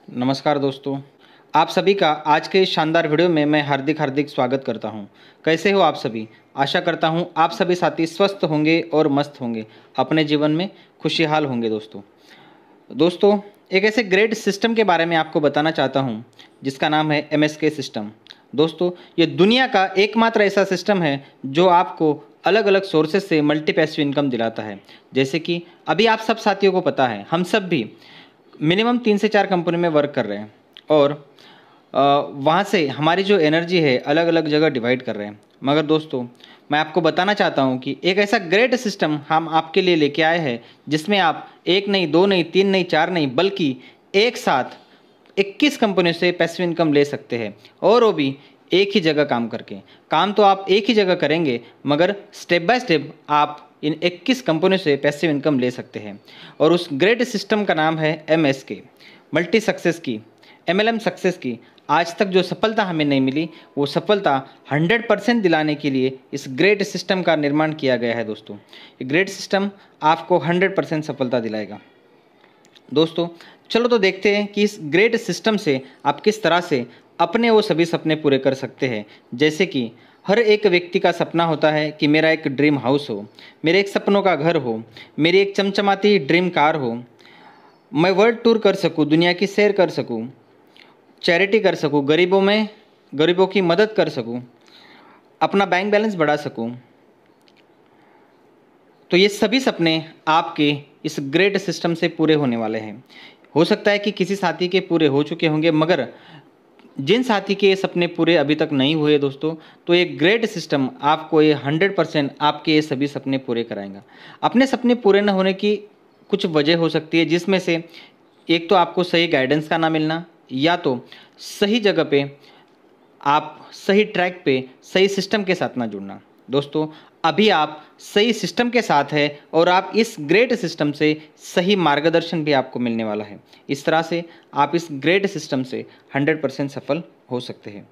नमस्कार दोस्तों, आप सभी का आज के इस शानदार वीडियो में मैं हार्दिक हार्दिक स्वागत करता हूं। कैसे हो आप सभी? आशा करता हूं आप सभी साथी स्वस्थ होंगे और मस्त होंगे, अपने जीवन में खुशहाल होंगे। दोस्तों एक ऐसे ग्रेट सिस्टम के बारे में आपको बताना चाहता हूं जिसका नाम है MSK सिस्टम। दोस्तों ये दुनिया का एकमात्र ऐसा सिस्टम है जो आपको अलग अलग सोर्सेज से मल्टी पैसिव इनकम दिलाता है। जैसे कि अभी आप सब साथियों को पता है, हम सब भी मिनिमम 3 से 4 कंपनी में वर्क कर रहे हैं और वहाँ से हमारी जो एनर्जी है अलग अलग जगह डिवाइड कर रहे हैं। मगर दोस्तों मैं आपको बताना चाहता हूँ कि एक ऐसा ग्रेट सिस्टम हम आपके लिए लेके आए हैं जिसमें आप एक नहीं, दो नहीं, तीन नहीं, चार नहीं, बल्कि एक साथ 21 कंपनियों से पैसिव इनकम ले सकते हैं, और वो भी एक ही जगह काम करके। काम तो आप एक ही जगह करेंगे, मगर स्टेप बाय स्टेप आप इन 21 कंपनियों से पैसिव इनकम ले सकते हैं। और उस ग्रेट सिस्टम का नाम है MSK, मल्टी सक्सेस की, MLM सक्सेस की। आज तक जो सफलता हमें नहीं मिली, वो सफलता 100% दिलाने के लिए इस ग्रेट सिस्टम का निर्माण किया गया है। दोस्तों ये ग्रेट सिस्टम आपको 100% सफलता दिलाएगा। दोस्तों चलो तो देखते हैं कि इस ग्रेट सिस्टम से आप किस तरह से अपने वो सभी सपने पूरे कर सकते हैं। जैसे कि हर एक व्यक्ति का सपना होता है कि मेरा एक ड्रीम हाउस हो, मेरे एक सपनों का घर हो, मेरी एक चमचमाती ड्रीम कार हो, मैं वर्ल्ड टूर कर सकूं, दुनिया की सैर कर सकूं, चैरिटी कर सकूं, गरीबों की मदद कर सकूं, अपना बैंक बैलेंस बढ़ा सकूं। तो ये सभी सपने आपके इस ग्रेट सिस्टम से पूरे होने वाले हैं। हो सकता है कि किसी साथी के पूरे हो चुके होंगे, मगर जिन साथी के सपने पूरे अभी तक नहीं हुए दोस्तों, तो ये ग्रेट सिस्टम आपको ये 100% आपके ये सभी सपने पूरे कराएगा। अपने सपने पूरे न होने की कुछ वजह हो सकती है, जिसमें से एक तो आपको सही गाइडेंस का ना मिलना, या तो सही जगह पे आप सही ट्रैक पे सही सिस्टम के साथ ना जुड़ना। दोस्तों अभी आप सही सिस्टम के साथ है और आप इस ग्रेट सिस्टम से सही मार्गदर्शन भी आपको मिलने वाला है। इस तरह से आप इस ग्रेट सिस्टम से 100% सफल हो सकते हैं।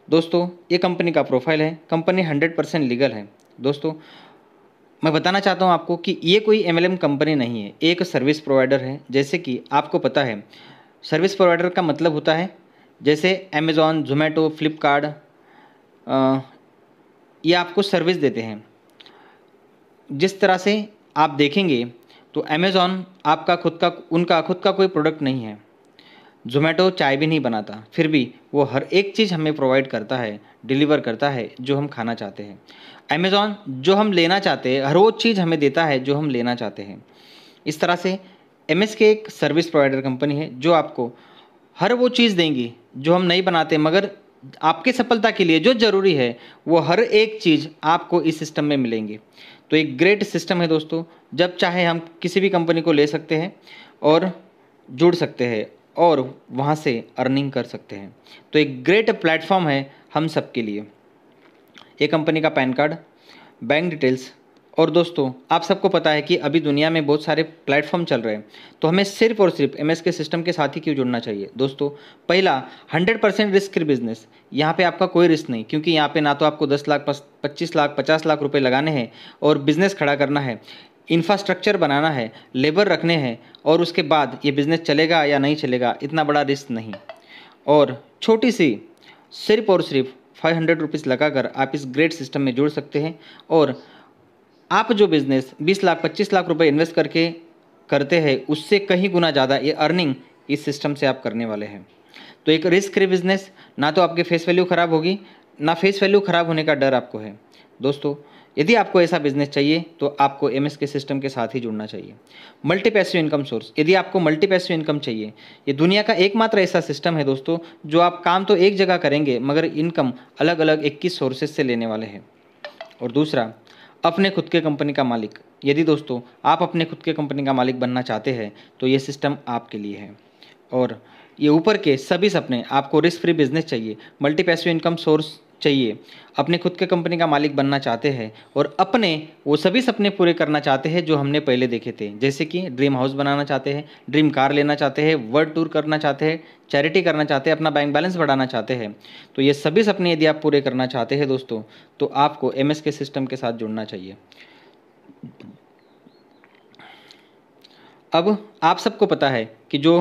दोस्तों ये कंपनी का प्रोफाइल है, कंपनी 100% लीगल है। दोस्तों मैं बताना चाहता हूँ आपको कि ये कोई MLM कंपनी नहीं है, एक सर्विस प्रोवाइडर है। जैसे कि आपको पता है सर्विस प्रोवाइडर का मतलब होता है जैसे अमेज़ॉन, ज़ोमैटो, फ्लिपकार्ट, ये आपको सर्विस देते हैं। जिस तरह से आप देखेंगे तो अमेज़ॉन आपका उनका खुद का कोई प्रोडक्ट नहीं है। ज़ोमैटो चाय भी नहीं बनाता, फिर भी वो हर एक चीज़ हमें प्रोवाइड करता है, डिलीवर करता है जो हम खाना चाहते हैं। अमेज़ॉन जो हम लेना चाहते हैं हर वो चीज़ हमें देता है जो हम लेना चाहते हैं। इस तरह से MSK एक सर्विस प्रोवाइडर कंपनी है जो आपको हर वो चीज़ देंगी जो हम नहीं बनाते, मगर आपके सफलता के लिए जो ज़रूरी है वो हर एक चीज़ आपको इस सिस्टम में मिलेंगी। तो एक ग्रेट सिस्टम है दोस्तों, जब चाहे हम किसी भी कंपनी को ले सकते हैं और जुड़ सकते हैं और वहाँ से अर्निंग कर सकते हैं। तो एक ग्रेट प्लेटफॉर्म है हम सब के लिए। ये कंपनी का पैन कार्ड, बैंक डिटेल्स, और दोस्तों आप सबको पता है कि अभी दुनिया में बहुत सारे प्लेटफॉर्म चल रहे हैं, तो हमें सिर्फ और सिर्फ MSK सिस्टम के साथ ही क्यों जुड़ना चाहिए। दोस्तों पहला 100% रिस्क फ्री बिजनेस। यहाँ पे आपका कोई रिस्क नहीं, क्योंकि यहाँ पे ना तो आपको 10 लाख, 25 लाख, 50 लाख रुपए लगाने हैं और बिजनेस खड़ा करना है, इंफ्रास्ट्रक्चर बनाना है, लेबर रखने हैं, और उसके बाद ये बिज़नेस चलेगा या नहीं चलेगा, इतना बड़ा रिस्क नहीं। और छोटी सी सिर्फ और सिर्फ 500 रुपीज़ लगाकर आप इस ग्रेट सिस्टम में जुड़ सकते हैं, और आप जो बिज़नेस 20 लाख, 25 लाख रुपए इन्वेस्ट करके करते हैं, उससे कहीं गुना ज़्यादा ये अर्निंग इस सिस्टम से आप करने वाले हैं। तो एक रिस्क फ्री बिजनेस, ना तो आपकी फेस वैल्यू ख़राब होगी, ना फेस वैल्यू ख़राब होने का डर आपको है। दोस्तों यदि आपको ऐसा बिजनेस चाहिए तो आपको MSK सिस्टम के साथ ही जुड़ना चाहिए। मल्टी पैसिव इनकम सोर्स, यदि आपको मल्टी पैसिव इनकम चाहिए, ये दुनिया का एकमात्र ऐसा सिस्टम है दोस्तों जो आप काम तो एक जगह करेंगे मगर इनकम अलग अलग 21 सोर्सेज से लेने वाले हैं। और दूसरा, अपने खुद के कंपनी का मालिक। यदि दोस्तों आप अपने खुद के कंपनी का मालिक बनना चाहते हैं तो ये सिस्टम आपके लिए है। और ये ऊपर के सभी सपने, आपको रिस्क फ्री बिजनेस चाहिए, मल्टी पैसिव इनकम सोर्स चाहिए, अपने खुद के कंपनी का मालिक बनना चाहते हैं और अपने वो सभी सपने पूरे करना चाहते हैं जो हमने पहले देखे थे, जैसे कि ड्रीम हाउस बनाना चाहते हैं, ड्रीम कार लेना चाहते हैं, वर्ल्ड टूर करना चाहते हैं, चैरिटी करना चाहते हैं, अपना बैंक बैलेंस बढ़ाना चाहते हैं। तो ये सभी सपने यदि आप पूरे करना चाहते हैं दोस्तों, तो आपको MSK सिस्टम के साथ जुड़ना चाहिए। अब आप सबको पता है कि जो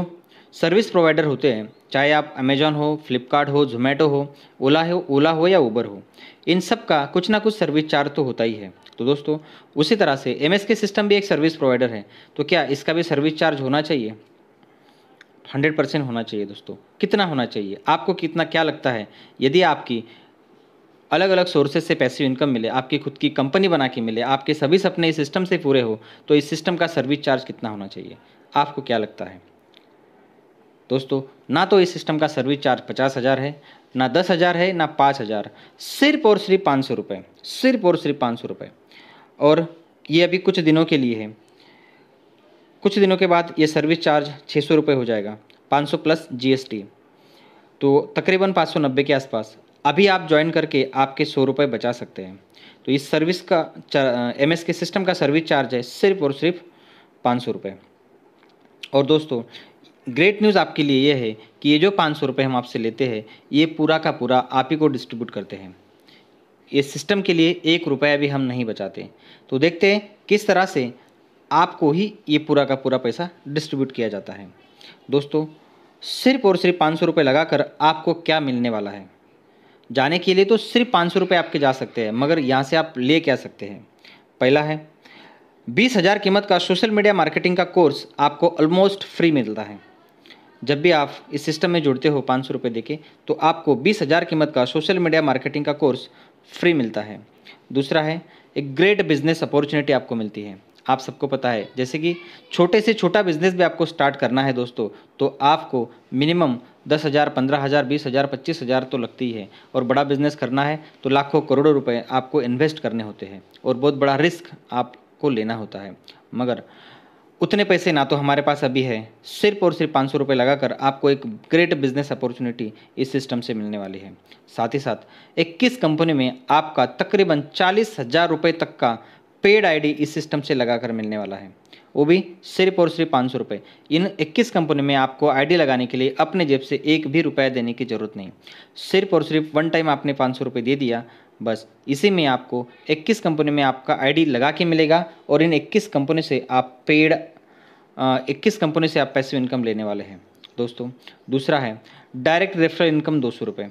सर्विस प्रोवाइडर होते हैं, चाहे आप अमेजॉन हो, फ्लिपकार्ट हो, जोमेटो हो, ओला हो या उबर हो, इन सब का कुछ ना कुछ सर्विस चार्ज तो होता ही है। तो दोस्तों उसी तरह से एमएसके सिस्टम भी एक सर्विस प्रोवाइडर है, तो क्या इसका भी सर्विस चार्ज होना चाहिए? 100% होना चाहिए दोस्तों। कितना होना चाहिए? आपको कितना क्या लगता है? यदि आपकी अलग अलग सोर्सेज से पैसिव इनकम मिले, आपकी खुद की कंपनी बना के मिले, आपके सभी सपने इस सिस्टम से पूरे हो, तो इस सिस्टम का सर्विस चार्ज कितना होना चाहिए? आपको क्या लगता है दोस्तों? ना तो इस सिस्टम का सर्विस चार्ज 50,000 है, ना 10,000 है, ना 5,000, सिर्फ और सिर्फ 500 रुपये, सिर्फ और सिर्फ 500 रुपये। और ये अभी कुछ दिनों के लिए है, कुछ दिनों के बाद ये सर्विस चार्ज 600 रुपये हो जाएगा, 500 प्लस जीएसटी, तो तकरीबन 590 के आसपास। अभी आप ज्वाइन करके आपके 100 रुपये बचा सकते हैं। तो इस सर्विस का एमएस के सिस्टम का सर्विस चार्ज है सिर्फ और सिर्फ 500 रुपये। और दोस्तों ग्रेट न्यूज़ आपके लिए ये है कि ये जो 500 रुपये हम आपसे लेते हैं, ये पूरा का पूरा आप ही को डिस्ट्रीब्यूट करते हैं। इस सिस्टम के लिए 1 रुपया भी हम नहीं बचाते। तो देखते हैं किस तरह से आपको ही ये पूरा का पूरा पैसा डिस्ट्रीब्यूट किया जाता है। दोस्तों सिर्फ और सिर्फ 500 रुपये लगाकर आपको क्या मिलने वाला है? जाने के लिए तो सिर्फ 500 रुपये आपके जा सकते हैं, मगर यहाँ से आप ले क्या सकते हैं? पहला है 20,000 कीमत का सोशल मीडिया मार्केटिंग का कोर्स आपको ऑलमोस्ट फ्री मिलता है। जब भी आप इस सिस्टम में जुड़ते हो 500 रुपये देके, तो आपको 20,000 कीमत का सोशल मीडिया मार्केटिंग का कोर्स फ्री मिलता है। दूसरा है एक ग्रेट बिजनेस अपॉर्चुनिटी आपको मिलती है। आप सबको पता है, जैसे कि छोटे से छोटा बिजनेस भी आपको स्टार्ट करना है दोस्तों, तो आपको मिनिमम 10,000, 15,000, 20,000, 25,000 तो लगती ही है। और बड़ा बिजनेस करना है तो लाखों करोड़ों रुपए आपको इन्वेस्ट करने होते हैं और बहुत बड़ा रिस्क आपको लेना होता है। मगर उतने पैसे ना तो हमारे पास अभी है। सिर्फ और सिर्फ 500 रुपये लगाकर आपको एक ग्रेट बिजनेस अपॉर्चुनिटी इस सिस्टम से मिलने वाली है। साथ ही साथ 21 कंपनी में आपका तकरीबन 40,000 रुपये तक का पेड आईडी इस सिस्टम से लगाकर मिलने वाला है, वो भी सिर्फ और सिर्फ 500 रुपये। इन 21 कंपनी में आपको आईडी लगाने के लिए अपने जेब से एक भी रुपया देने की ज़रूरत नहीं। सिर्फ और सिर्फ वन टाइम आपने 500 रुपये दे दिया, बस इसी में आपको 21 कंपनी में आपका आईडी लगा के मिलेगा। और इन 21 कंपनी से आप 21 कंपनी से आप पैसिव इनकम लेने वाले हैं दोस्तों। दूसरा है डायरेक्ट रेफरल इनकम 200 रुपये।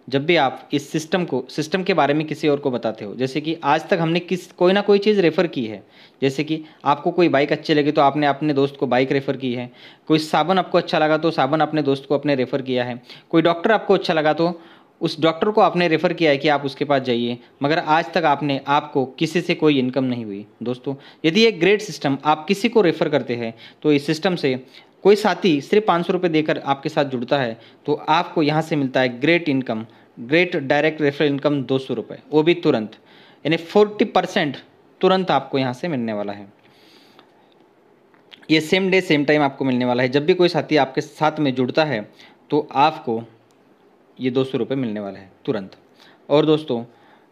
जब भी आप इस सिस्टम के बारे में किसी और को बताते हो, जैसे कि आज तक हमने कोई ना कोई चीज़ रेफ़र की है, जैसे कि आपको कोई बाइक अच्छी लगी तो आपने अपने दोस्त को बाइक रेफ़र की है, कोई साबुन आपको अच्छा लगा तो साबुन अपने दोस्त को अपने रेफ़र किया है, कोई डॉक्टर आपको अच्छा लगा तो उस डॉक्टर को आपने रेफ़र किया है कि आप उसके पास जाइए, मगर आज तक आपको किसी से कोई इनकम नहीं हुई। दोस्तों यदि एक ग्रेट सिस्टम आप किसी को रेफ़र करते हैं, तो इस सिस्टम से कोई साथी सिर्फ 500 रुपये देकर आपके साथ जुड़ता है, तो आपको यहाँ से मिलता है great income, great direct referral income 200 रुपये, वो भी तुरंत, यानी 40% तुरंत आपको यहाँ से मिलने वाला है। ये सेम डे सेम टाइम आपको मिलने वाला है। जब भी कोई साथी आपके साथ में जुड़ता है तो आपको ये 200 रुपये मिलने वाला है तुरंत। और दोस्तों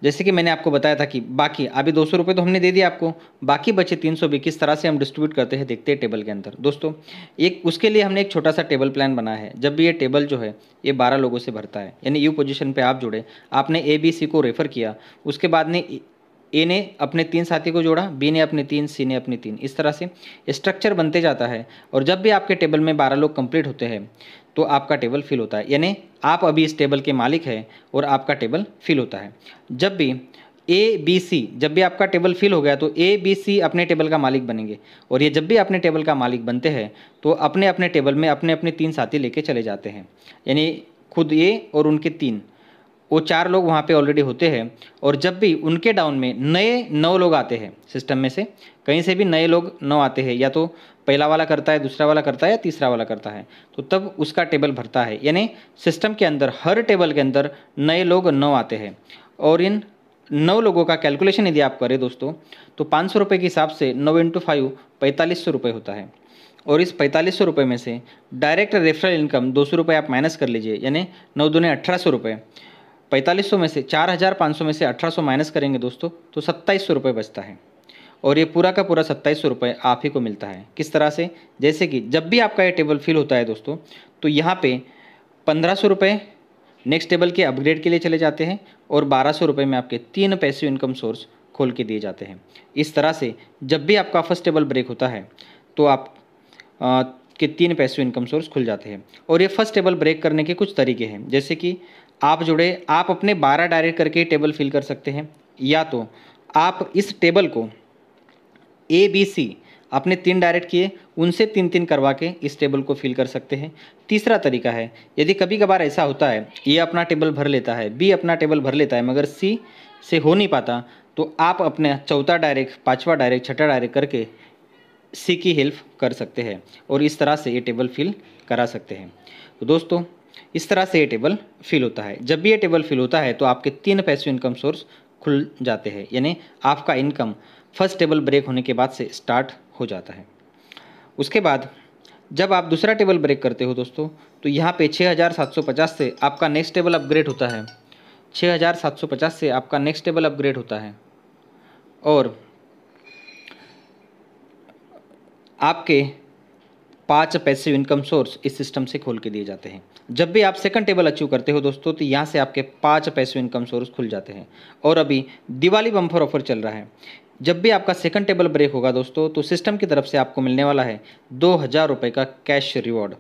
जैसे कि मैंने आपको बताया था कि बाकी अभी 200 रुपये तो हमने दे दिया आपको, बाकी बचे 300 भी किस तरह से हम डिस्ट्रीब्यूट करते हैं देखते हैं टेबल के अंदर। दोस्तों एक उसके लिए हमने एक छोटा सा टेबल प्लान बनाया है। जब भी ये टेबल जो है ये 12 लोगों से भरता है, यानी यू पोजीशन पे आप जुड़े, आपने ABC को रेफ़र किया, उसके बाद ने ए ने अपने 3 साथी को जोड़ा, बी ने अपने 3, सी ने अपने 3, इस तरह से स्ट्रक्चर बनते जाता है। और जब भी आपके टेबल में 12 लोग कंप्लीट होते हैं तो आपका टेबल फिल होता है, यानी आप अभी इस टेबल के मालिक हैं और आपका टेबल फिल होता है। जब भी ABC, जब भी आपका टेबल फिल हो गया तो ABC अपने टेबल का मालिक बनेंगे। और ये जब भी अपने टेबल का मालिक बनते हैं तो अपने अपने टेबल में अपने अपने 3 साथी लेके चले जाते हैं, यानी खुद ये और उनके 3, वो 4 लोग वहाँ पे ऑलरेडी होते हैं। और जब भी उनके डाउन में नए 9 लोग आते हैं, सिस्टम में से कहीं से भी नए लोग 9 आते हैं, या तो पहला वाला करता है, दूसरा वाला करता है या तीसरा वाला करता है, तो तब उसका टेबल भरता है। यानी सिस्टम के अंदर हर टेबल के अंदर नए लोग 9 आते हैं। और इन 9 लोगों का कैलकुलेशन यदि आप करें दोस्तों, तो 500 रुपये के हिसाब से 9 × 5 4500 रुपये होता है। और इस 4500 रुपये में से डायरेक्ट रेफरल इनकम 200 रुपये आप माइनस कर लीजिए, यानी 9 दूने 1800 रुपये। 4500 में से 4500 में से 1800 माइनस करेंगे दोस्तों, तो 2700 रुपये बचता है। और ये पूरा का पूरा 2700 रुपये आप ही को मिलता है। किस तरह से? जैसे कि जब भी आपका ये टेबल फिल होता है दोस्तों, तो यहाँ पे 1500 रुपये नेक्स्ट टेबल के अपग्रेड के लिए चले जाते हैं और 1200 रुपये में आपके 3 पैसिव इनकम सोर्स खोल के दिए जाते हैं। इस तरह से जब भी आपका फर्स्ट टेबल ब्रेक होता है तो आप आपके 3 पैसिव इनकम सोर्स खुल जाते हैं। और ये फर्स्ट टेबल ब्रेक करने के कुछ तरीके हैं, जैसे कि आप अपने 12 डायरेक्ट करके टेबल फिल कर सकते हैं, या तो आप इस टेबल को ABC आपने 3 डायरेक्ट किए, उनसे 3-3 करवा के इस टेबल को फिल कर सकते हैं। तीसरा तरीका है, यदि कभी कभार ऐसा होता है ए अपना टेबल भर लेता है, बी अपना टेबल भर लेता है, मगर सी से हो नहीं पाता, तो आप अपने चौथा डायरेक्ट, पाँचवा डायरेक्ट, छठा डायरेक्ट करके सी की हेल्प कर सकते हैं और इस तरह से ये टेबल फिल करा सकते हैं। तो दोस्तों, इस तरह से ये टेबल फिल होता है। जब भी ये टेबल फिल होता है तो आपके 3 पैसिव इनकम सोर्स खुल जाते हैं, यानी आपका इनकम फर्स्ट टेबल ब्रेक होने के बाद से स्टार्ट हो जाता है। उसके बाद जब आप दूसरा टेबल ब्रेक करते हो दोस्तों, तो यहाँ पे 6750 से आपका नेक्स्ट टेबल अपग्रेड होता है। 6750 से आपका नेक्स्ट टेबल अपग्रेड होता है और आपके 5 पैसिव इनकम सोर्स इस सिस्टम से खोल के दिए जाते हैं। जब भी आप सेकंड टेबल अचीव करते हो दोस्तों, तो यहाँ से आपके 5 पैसिव इनकम सोर्स खुल जाते हैं। और अभी दिवाली बम्पर ऑफर चल रहा है। जब भी आपका सेकंड टेबल ब्रेक होगा दोस्तों, तो सिस्टम की तरफ से आपको मिलने वाला है 2000 रुपये का कैश रिवॉर्ड।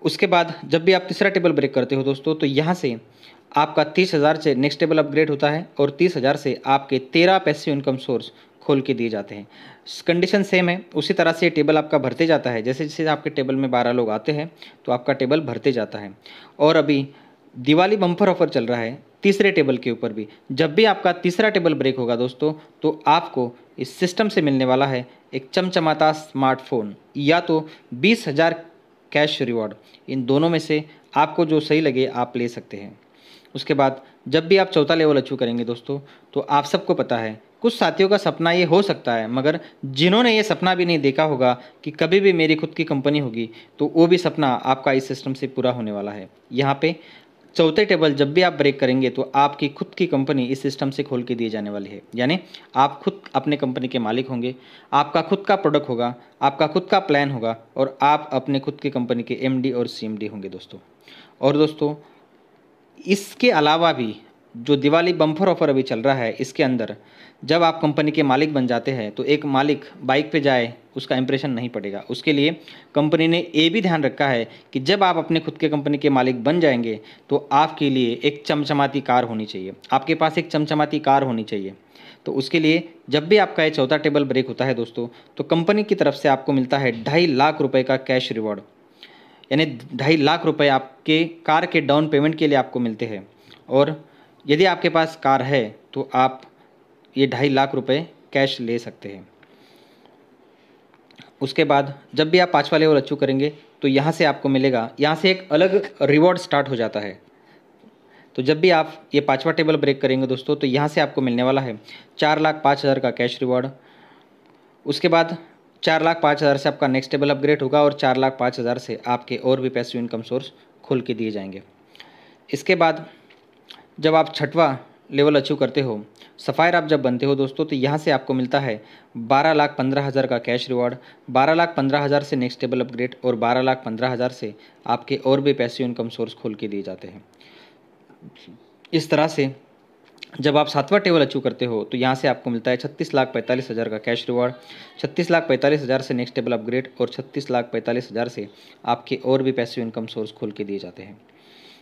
उसके बाद जब भी आप तीसरा टेबल ब्रेक करते हो दोस्तों, तो यहाँ से आपका 30,000 से नेक्स्ट टेबल अपग्रेड होता है और 30,000 से आपके 13 पैसिव इनकम सोर्स खोल के दिए जाते हैं। कंडीशन सेम है, उसी तरह से टेबल आपका भरते जाता है। जैसे जैसे आपके टेबल में 12 लोग आते हैं तो आपका टेबल भरते जाता है। और अभी दिवाली बम्पर ऑफर चल रहा है तीसरे टेबल के ऊपर भी। जब भी आपका तीसरा टेबल ब्रेक होगा दोस्तों, तो आपको इस सिस्टम से मिलने वाला है एक चमचमाता स्मार्टफोन या तो 20,000 कैश रिवॉर्ड। इन दोनों में से आपको जो सही लगे आप ले सकते हैं। उसके बाद जब भी आप चौथा लेवल अचीव करेंगे दोस्तों, तो आप सबको पता है कुछ साथियों का सपना ये हो सकता है, मगर जिन्होंने ये सपना भी नहीं देखा होगा कि कभी भी मेरी खुद की कंपनी होगी, तो वो भी सपना आपका इस सिस्टम से पूरा होने वाला है। यहाँ पे चौथे टेबल जब भी आप ब्रेक करेंगे तो आपकी खुद की कंपनी इस सिस्टम से खोल के दिए जाने वाली है, यानी आप खुद अपने कंपनी के मालिक होंगे, आपका खुद का प्रोडक्ट होगा, आपका खुद का प्लान होगा और आप अपने खुद की कंपनी के MD और CMD होंगे दोस्तों। और दोस्तों, इसके अलावा भी जो दिवाली बम्पर ऑफर अभी चल रहा है, इसके अंदर जब आप कंपनी के मालिक बन जाते हैं तो एक मालिक बाइक पे जाए उसका इंप्रेशन नहीं पड़ेगा। उसके लिए कंपनी ने ये भी ध्यान रखा है कि जब आप अपने खुद के कंपनी के मालिक बन जाएंगे तो आपके लिए एक चमचमाती कार होनी चाहिए, आपके पास एक चमचमाती कार होनी चाहिए। तो उसके लिए जब भी आपका ये चौथा टेबल ब्रेक होता है दोस्तों, तो कंपनी की तरफ से आपको मिलता है 2.5 लाख रुपये का कैश रिवॉर्ड, यानी 2.5 लाख रुपये आपके कार के डाउन पेमेंट के लिए आपको मिलते हैं। और यदि आपके पास कार है तो आप ये 2.5 लाख रुपये कैश ले सकते हैं। उसके बाद जब भी आप 5वां लेवल अचीव करेंगे तो यहाँ से आपको मिलेगा, यहाँ से एक अलग रिवॉर्ड स्टार्ट हो जाता है। तो जब भी आप ये 5वां टेबल ब्रेक करेंगे दोस्तों, तो यहाँ से आपको मिलने वाला है 4,05,000 का कैश रिवॉर्ड। उसके बाद 4,05,000 से आपका नेक्स्ट टेबल अपग्रेड होगा और 4,05,000 से आपके और भी पैसिव इनकम सोर्स खोल के दिए जाएंगे। इसके बाद जब आप 6वां लेवल अचीव करते हो, सफ़ायर आप जब बनते हो दोस्तों, तो यहाँ से आपको मिलता है 12,15,000 का कैश रिवॉर्ड। 12,15,000 से नेक्स्ट टेबल अपग्रेड और 12,15,000 से आपके और भी पैसिव इनकम सोर्स खोल के दिए जाते हैं। इस तरह से जब आप 7वां टेबल अचीव करते हो तो यहाँ से आपको मिलता है 36,45,000 का कैश रिवॉर्ड। 36,45,000 से नेक्स्ट टेबल अपग्रेड और 36,45,000 से आपके और भी पैसिव इनकम सोर्स खोल के दिए जाते हैं।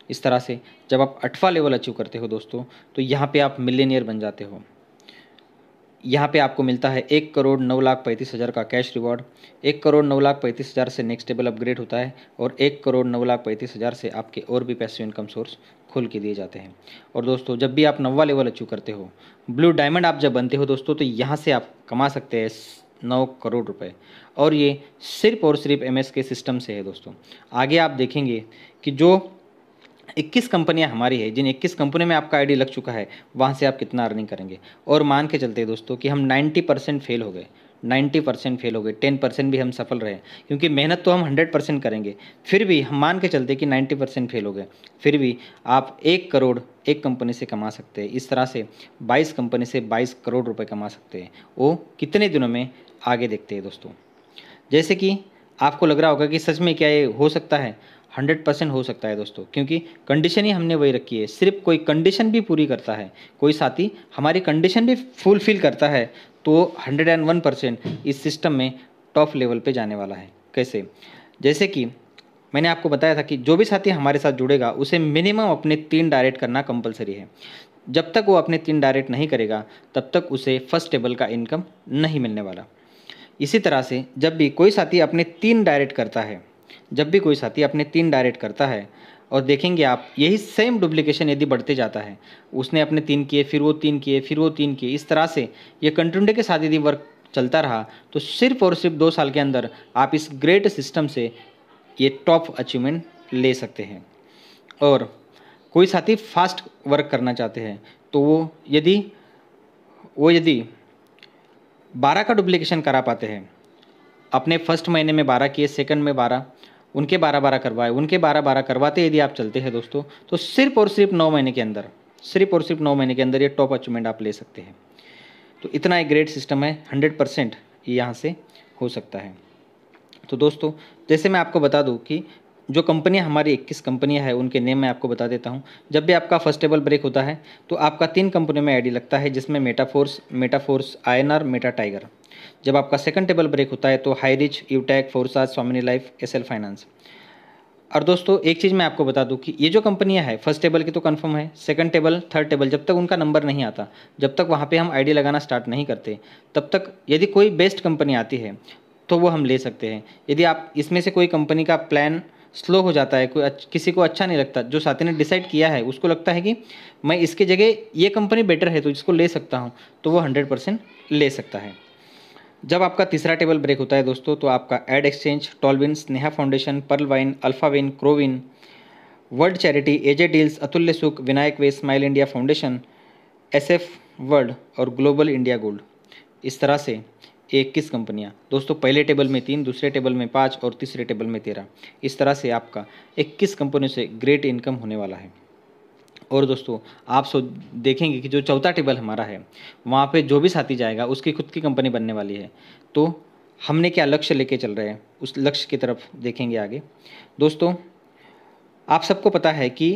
इस तरह से जब आप 8वां लेवल अचीव करते हो दोस्तों, तो यहाँ पे आप मिलियनियर बन जाते हो। यहाँ पे आपको मिलता है 1,09,35,000 का कैश रिवॉर्ड। 1,09,35,000 से नेक्स्ट टेबल अपग्रेड होता है और 1,09,35,000 से आपके और भी पैसिव इनकम सोर्स खोल के दिए जाते हैं। और दोस्तों, जब भी आप 9वां लेवल अचीव करते हो, ब्लू डायमंड आप जब बनते हो दोस्तों, तो यहाँ से आप कमा सकते हैं 9 करोड़ रुपए। और ये सिर्फ और सिर्फ MS के सिस्टम से है दोस्तों। आगे आप देखेंगे कि जो 21 कंपनियां हमारी है, जिन 21 कंपनी में आपका ID लग चुका है, वहाँ से आप कितना अर्निंग करेंगे। और मान के चलते हैं दोस्तों कि हम 90% फेल हो गए, 90% फेल हो गए, 10% भी हम सफल रहे, क्योंकि मेहनत तो हम 100% करेंगे। फिर भी हम मान के चलते कि 90% फेल हो गए, फिर भी आप 1 करोड़ एक कंपनी से कमा सकते हैं। इस तरह से 22 कंपनी से 22 करोड़ रुपये कमा सकते हैं। वो कितने दिनों में, आगे देखते हैं दोस्तों। जैसे कि आपको लग रहा होगा कि सच में क्या ये हो सकता है, 100% हो सकता है दोस्तों, क्योंकि कंडीशन ही हमने वही रखी है। सिर्फ कोई कंडीशन भी पूरी करता है, कोई साथी हमारी कंडीशन भी फुलफिल करता है, तो 101% इस सिस्टम में टॉप लेवल पे जाने वाला है। कैसे? जैसे कि मैंने आपको बताया था कि जो भी साथी हमारे साथ जुड़ेगा उसे मिनिमम अपने 3 डायरेक्ट करना कंपलसरी है। जब तक वो अपने 3 डायरेक्ट नहीं करेगा तब तक उसे फर्स्ट टेबल का इनकम नहीं मिलने वाला। इसी तरह से जब भी कोई साथी अपने 3 डायरेक्ट करता है, और देखेंगे आप यही सेम डुप्लीकेशन यदि बढ़ते जाता है, उसने अपने 3 किए, फिर वो 3 किए, फिर वो 3 किए, इस तरह से ये कंटिन्यूटी के साथ यदि वर्क चलता रहा तो सिर्फ और सिर्फ 2 साल के अंदर आप इस ग्रेट सिस्टम से ये टॉप अचीवमेंट ले सकते हैं। और कोई साथी फास्ट वर्क करना चाहते हैं तो वो यदि 12 का डुप्लीकेशन करा पाते हैं, अपने फर्स्ट महीने में 12 किए, सेकंड में 12, उनके 12-12 करवाए, उनके 12-12 करवाते यदि आप चलते हैं दोस्तों, तो सिर्फ और सिर्फ 9 महीने के अंदर ये टॉप अचीवमेंट आप ले सकते हैं। तो इतना एक ग्रेट सिस्टम है, 100% ये यहाँ से हो सकता है। तो दोस्तों जैसे मैं आपको बता दूं कि जो कंपनियां हमारी 21 कंपनियां हैं उनके नेम मैं आपको बता देता हूं। जब भी आपका फर्स्ट टेबल ब्रेक होता है तो आपका 3 कंपनियों में आईडी लगता है, जिसमें मेटाफोर्स आईएनआर, मेटा टाइगर। जब आपका सेकंड टेबल ब्रेक होता है तो हाईरिच, यूटैक, फोर्साज, स्वामिनी लाइफ, एसएल फाइनेंस। और दोस्तों एक चीज़ मैं आपको बता दूं कि ये जो कंपनियां हैं फर्स्ट टेबल की तो कंफर्म है, सेकंड टेबल, थर्ड टेबल, जब तक उनका नंबर नहीं आता, जब तक वहाँ पे हम आईडी लगाना स्टार्ट नहीं करते, तब तक यदि कोई बेस्ट कंपनी आती है तो वो हम ले सकते हैं। यदि आप इसमें से कोई कंपनी का प्लान स्लो हो जाता है, किसी को अच्छा नहीं लगता, जो साथी ने डिसाइड किया है उसको लगता है कि मैं इसके जगह ये कंपनी बेटर है तो इसको ले सकता हूँ, तो वो 100% ले सकता है। जब आपका तीसरा टेबल ब्रेक होता है दोस्तों तो आपका ad exchange, Tollwin, Sneha foundation, pearl wine, Alphawin, Crowin, world charity, AJ deals, Atulya Sukh, Vinayak way, smile India foundation, SF world और ग्लोबल इंडिया गोल्ड, इस तरह से 21 कंपनियां दोस्तों, पहले टेबल में 3, दूसरे टेबल में 5 और तीसरे टेबल में 13। इस तरह से आपका 21 कंपनियों से ग्रेट इनकम होने वाला है। और दोस्तों आप देखेंगे कि जो चौथा टेबल हमारा है वहाँ पे जो भी साथी जाएगा उसकी खुद की कंपनी बनने वाली है। तो हमने क्या लक्ष्य लेके चल रहे हैं उस लक्ष्य की तरफ देखेंगे आगे। दोस्तों आप सबको पता है कि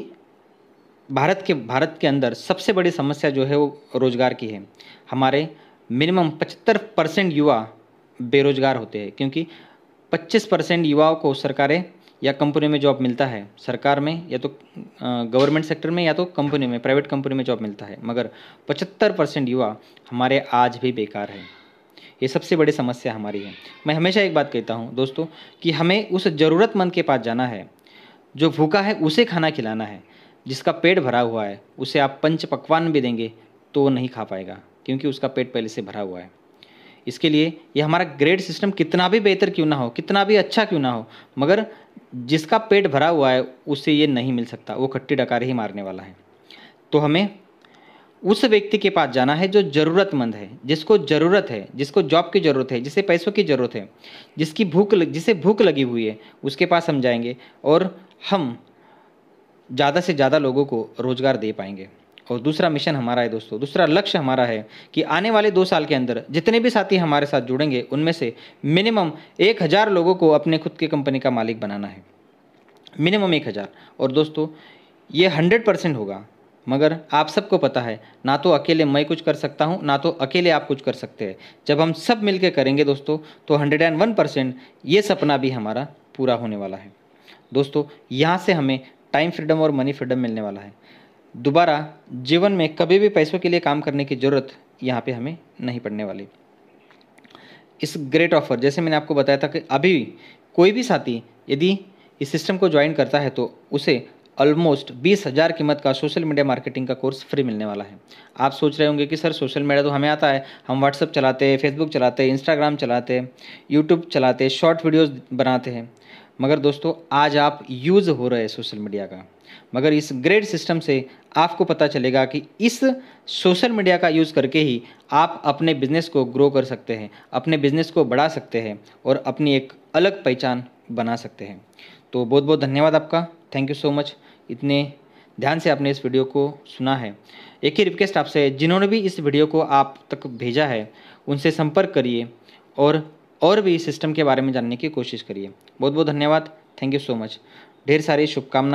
भारत के अंदर सबसे बड़ी समस्या जो है वो रोज़गार की है। हमारे मिनिमम 75% युवा बेरोजगार होते हैं, क्योंकि 25% युवाओं को सरकारें या कंपनी में जॉब मिलता है, सरकार में या तो गवर्नमेंट सेक्टर में या तो कंपनी में, प्राइवेट कंपनी में जॉब मिलता है, मगर 75% युवा हमारे आज भी बेकार हैं। ये सबसे बड़ी समस्या हमारी है। मैं हमेशा एक बात कहता हूँ दोस्तों कि हमें उस ज़रूरतमंद के पास जाना है, जो भूखा है उसे खाना खिलाना है। जिसका पेट भरा हुआ है उसे आप पंच पकवान भी देंगे तो वो नहीं खा पाएगा, क्योंकि उसका पेट पहले से भरा हुआ है। इसके लिए ये हमारा ग्रेड सिस्टम कितना भी बेहतर क्यों ना हो, कितना भी अच्छा क्यों ना हो, मगर जिसका पेट भरा हुआ है उसे ये नहीं मिल सकता, वो खट्टी डकारी ही मारने वाला है। तो हमें उस व्यक्ति के पास जाना है जो ज़रूरतमंद है, जिसको ज़रूरत है, जिसको जॉब की ज़रूरत है, जिसे पैसों की ज़रूरत है, जिसे भूख लगी हुई है, उसके पास हम जाएंगे और हम ज़्यादा से ज़्यादा लोगों को रोज़गार दे पाएंगे। और दूसरा मिशन हमारा है दोस्तों, दूसरा लक्ष्य हमारा है कि आने वाले 2 साल के अंदर जितने भी साथी हमारे साथ जुड़ेंगे उनमें से मिनिमम 1000 लोगों को अपने खुद की कंपनी का मालिक बनाना है, मिनिमम 1000। और दोस्तों ये 100% होगा, मगर आप सबको पता है ना तो अकेले मैं कुछ कर सकता हूँ, ना तो अकेले आप कुछ कर सकते हैं। जब हम सब मिलकर करेंगे दोस्तों तो 101% ये सपना भी हमारा पूरा होने वाला है। दोस्तों यहाँ से हमें टाइम फ्रीडम और मनी फ्रीडम मिलने वाला है। दोबारा जीवन में कभी भी पैसों के लिए काम करने की ज़रूरत यहाँ पे हमें नहीं पड़ने वाली। इस ग्रेट ऑफर, जैसे मैंने आपको बताया था कि अभी कोई भी साथी यदि इस सिस्टम को ज्वाइन करता है तो उसे ऑलमोस्ट 20,000 कीमत का सोशल मीडिया मार्केटिंग का कोर्स फ्री मिलने वाला है। आप सोच रहे होंगे कि सर सोशल मीडिया तो हमें आता है, हम व्हाट्सअप चलाते हैं, फेसबुक चलाते हैं, इंस्टाग्राम चलाते हैं, यूट्यूब चलाते हैं, शॉर्ट वीडियोज़ बनाते हैं, मगर दोस्तों आज आप यूज़ हो रहे हैं सोशल मीडिया का। मगर इस ग्रेट सिस्टम से आपको पता चलेगा कि इस सोशल मीडिया का यूज़ करके ही आप अपने बिज़नेस को ग्रो कर सकते हैं, अपने बिज़नेस को बढ़ा सकते हैं और अपनी एक अलग पहचान बना सकते हैं। तो बहुत बहुत धन्यवाद आपका, थैंक यू सो मच, इतने ध्यान से आपने इस वीडियो को सुना है। एक ही रिक्वेस्ट आपसे, जिन्होंने भी इस वीडियो को आप तक भेजा है उनसे संपर्क करिए और भी इस सिस्टम के बारे में जानने की कोशिश करिए। बहुत बहुत धन्यवाद, थैंक यू सो मच, ढेर सारी शुभकामनाएं।